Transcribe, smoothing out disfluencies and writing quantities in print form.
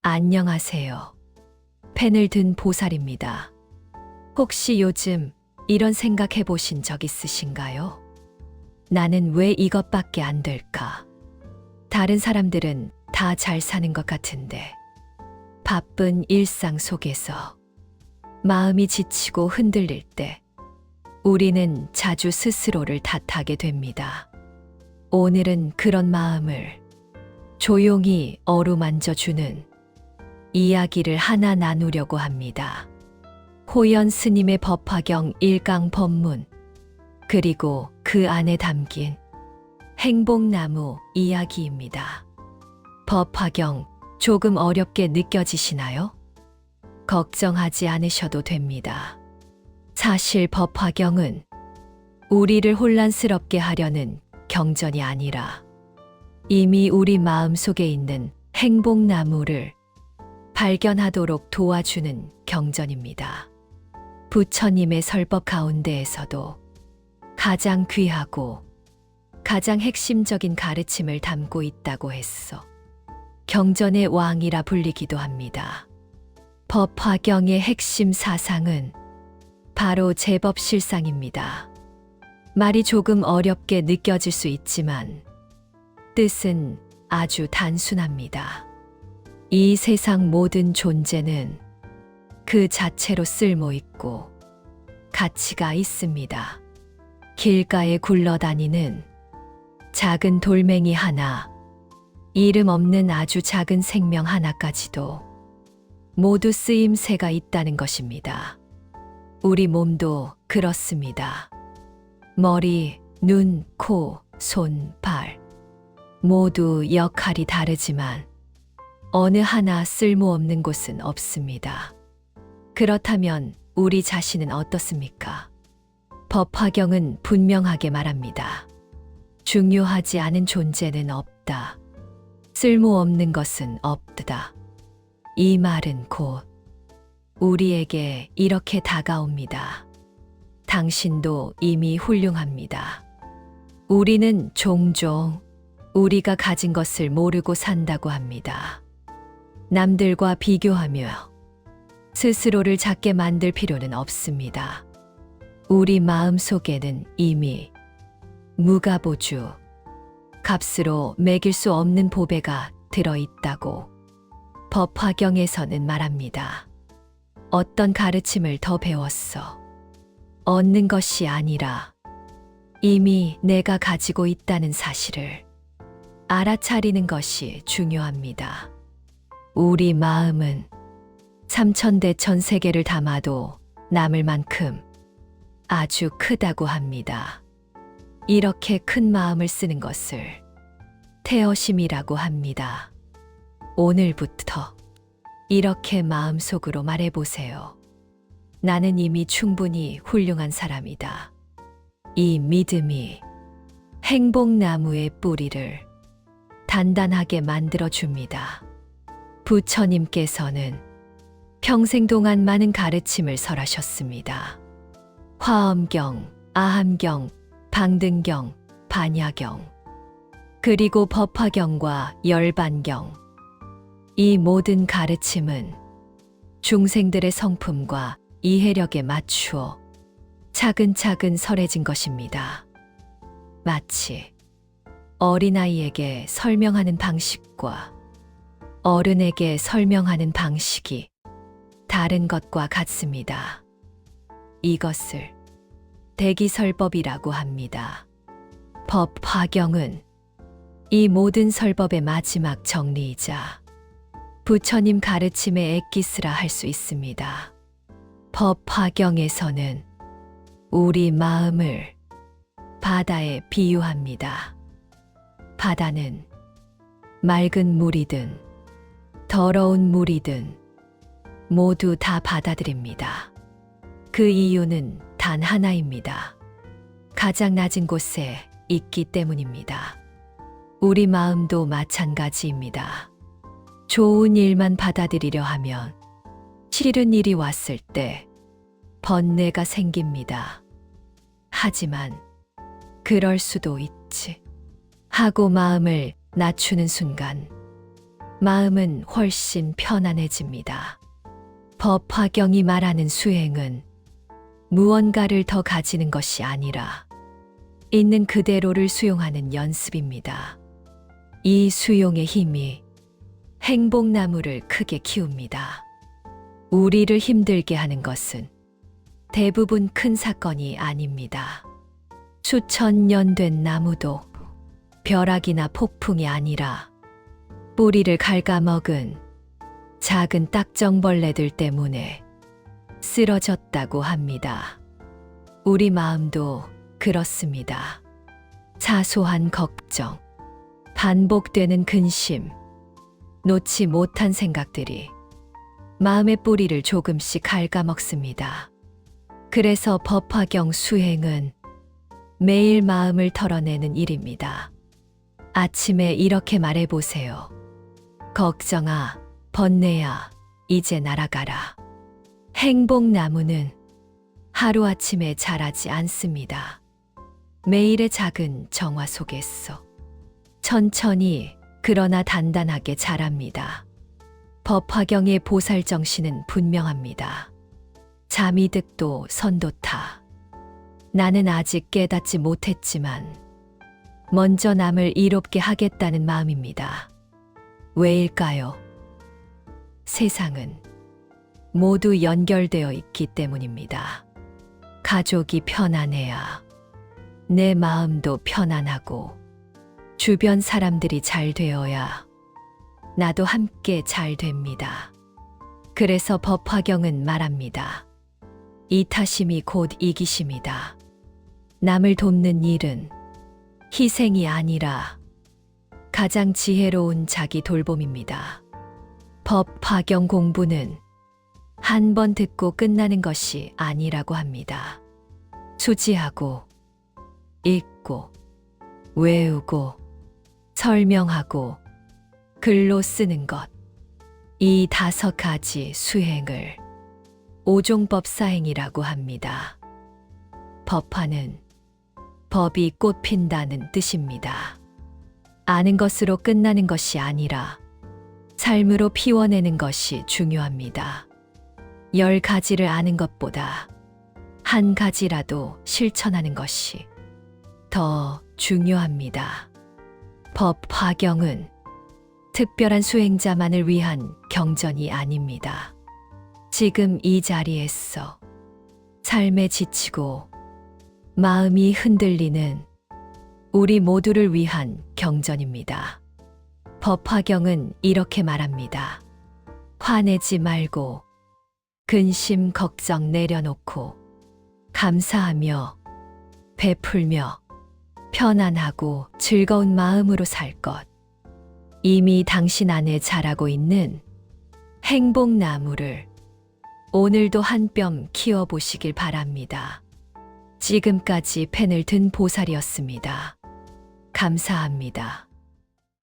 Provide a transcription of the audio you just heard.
안녕하세요. 펜을 든 보살입니다. 혹시 요즘 이런 생각 해보신 적 있으신가요? 나는 왜 이것밖에 안 될까? 다른 사람들은 다 잘 사는 것 같은데, 바쁜 일상 속에서 마음이 지치고 흔들릴 때, 우리는 자주 스스로를 탓하게 됩니다. 오늘은 그런 마음을 조용히 어루만져주는 이야기를 하나 나누려고 합니다. 호연 스님의 법화경 1강 법문, 그리고 그 안에 담긴 행복나무 이야기입니다. 법화경 조금 어렵게 느껴지시나요? 걱정하지 않으셔도 됩니다. 사실 법화경은 우리를 혼란스럽게 하려는 경전이 아니라 이미 우리 마음속에 있는 행복나무를 발견하도록 도와주는 경전입니다. 부처님의 설법 가운데에서도 가장 귀하고 가장 핵심적인 가르침을 담고 있다고 했어. 경전의 왕이라 불리기도 합니다. 법화경의 핵심 사상은 바로 제법실상입니다. 말이 조금 어렵게 느껴질 수 있지만 뜻은 아주 단순합니다. 이 세상 모든 존재는 그 자체로 쓸모 있고 가치가 있습니다. 길가에 굴러다니는 작은 돌멩이 하나, 이름 없는 아주 작은 생명 하나까지도 모두 쓰임새가 있다는 것입니다. 우리 몸도 그렇습니다. 머리, 눈, 코, 손, 발 모두 역할이 다르지만 어느 하나 쓸모없는 곳은 없습니다. 그렇다면 우리 자신은 어떻습니까? 법화경은 분명하게 말합니다. 중요하지 않은 존재는 없다. 쓸모없는 것은 없다. 이 말은 곧 우리에게 이렇게 다가옵니다. 당신도 이미 훌륭합니다. 우리는 종종 우리가 가진 것을 모르고 산다고 합니다. 남들과 비교하며 스스로를 작게 만들 필요는 없습니다. 우리 마음 속에는 이미 무가보주, 값으로 매길 수 없는 보배가 들어있다고 법화경에서는 말합니다. 어떤 가르침을 더 배웠어? 얻는 것이 아니라 이미 내가 가지고 있다는 사실을 알아차리는 것이 중요합니다. 우리 마음은 삼천대천 세계를 담아도 남을 만큼 아주 크다고 합니다. 이렇게 큰 마음을 쓰는 것을 태어심이라고 합니다. 오늘부터 이렇게 마음속으로 말해보세요. 나는 이미 충분히 훌륭한 사람이다. 이 믿음이 행복나무의 뿌리를 단단하게 만들어줍니다. 부처님께서는 평생 동안 많은 가르침을 설하셨습니다. 화엄경, 아함경, 방등경, 반야경, 그리고 법화경과 열반경. 이 모든 가르침은 중생들의 성품과 이해력에 맞추어 차근차근 설해진 것입니다. 마치 어린아이에게 설명하는 방식과 어른에게 설명하는 방식이 다른 것과 같습니다. 이것을 대기설법이라고 합니다. 법화경은 이 모든 설법의 마지막 정리이자 부처님 가르침의 엑기스라 할 수 있습니다. 법화경에서는 우리 마음을 바다에 비유합니다. 바다는 맑은 물이든 더러운 물이든 모두 다 받아들입니다. 그 이유는 단 하나입니다. 가장 낮은 곳에 있기 때문입니다. 우리 마음도 마찬가지입니다. 좋은 일만 받아들이려 하면 싫은 일이 왔을 때 번뇌가 생깁니다. 하지만 그럴 수도 있지 하고 마음을 낮추는 순간 마음은 훨씬 편안해집니다. 법화경이 말하는 수행은 무언가를 더 가지는 것이 아니라 있는 그대로를 수용하는 연습입니다. 이 수용의 힘이 행복나무를 크게 키웁니다. 우리를 힘들게 하는 것은 대부분 큰 사건이 아닙니다. 수천 년 된 나무도 벼락이나 폭풍이 아니라 뿌리를 갉아먹은 작은 딱정벌레들 때문에 쓰러졌다고 합니다. 우리 마음도 그렇습니다. 사소한 걱정, 반복되는 근심, 놓지 못한 생각들이 마음의 뿌리를 조금씩 갉아먹습니다. 그래서 법화경 수행은 매일 마음을 털어내는 일입니다. 아침에 이렇게 말해보세요. 걱정아, 번뇌야, 이제 날아가라. 행복나무는 하루아침에 자라지 않습니다. 매일의 작은 정화 속에서 천천히 그러나 단단하게 자랍니다. 법화경의 보살정신은 분명합니다. 자미득도 선도타. 나는 아직 깨닫지 못했지만 먼저 남을 이롭게 하겠다는 마음입니다. 왜일까요? 세상은 모두 연결되어 있기 때문입니다. 가족이 편안해야 내 마음도 편안하고 주변 사람들이 잘 되어야 나도 함께 잘 됩니다. 그래서 법화경은 말합니다. 이타심이 곧 이기심이다. 남을 돕는 일은 희생이 아니라 가장 지혜로운 자기 돌봄입니다. 법화경 공부는 한 번 듣고 끝나는 것이 아니라고 합니다. 수지하고 읽고 외우고 설명하고 글로 쓰는 것. 이 5가지 수행을 오종법사행이라고 합니다. 법화는 법이 꽃핀다는 뜻입니다. 아는 것으로 끝나는 것이 아니라 삶으로 피워내는 것이 중요합니다. 10가지를 아는 것보다 한 가지라도 실천하는 것이 더 중요합니다. 법화경은 특별한 수행자만을 위한 경전이 아닙니다. 지금 이 자리에서 삶에 지치고 마음이 흔들리는 우리 모두를 위한 경전입니다. 법화경은 이렇게 말합니다. 화내지 말고 근심 걱정 내려놓고 감사하며 베풀며 편안하고 즐거운 마음으로 살 것. 이미 당신 안에 자라고 있는 행복나무를 오늘도 한 뼘 키워보시길 바랍니다. 지금까지 펜을 든 보살이었습니다. 감사합니다.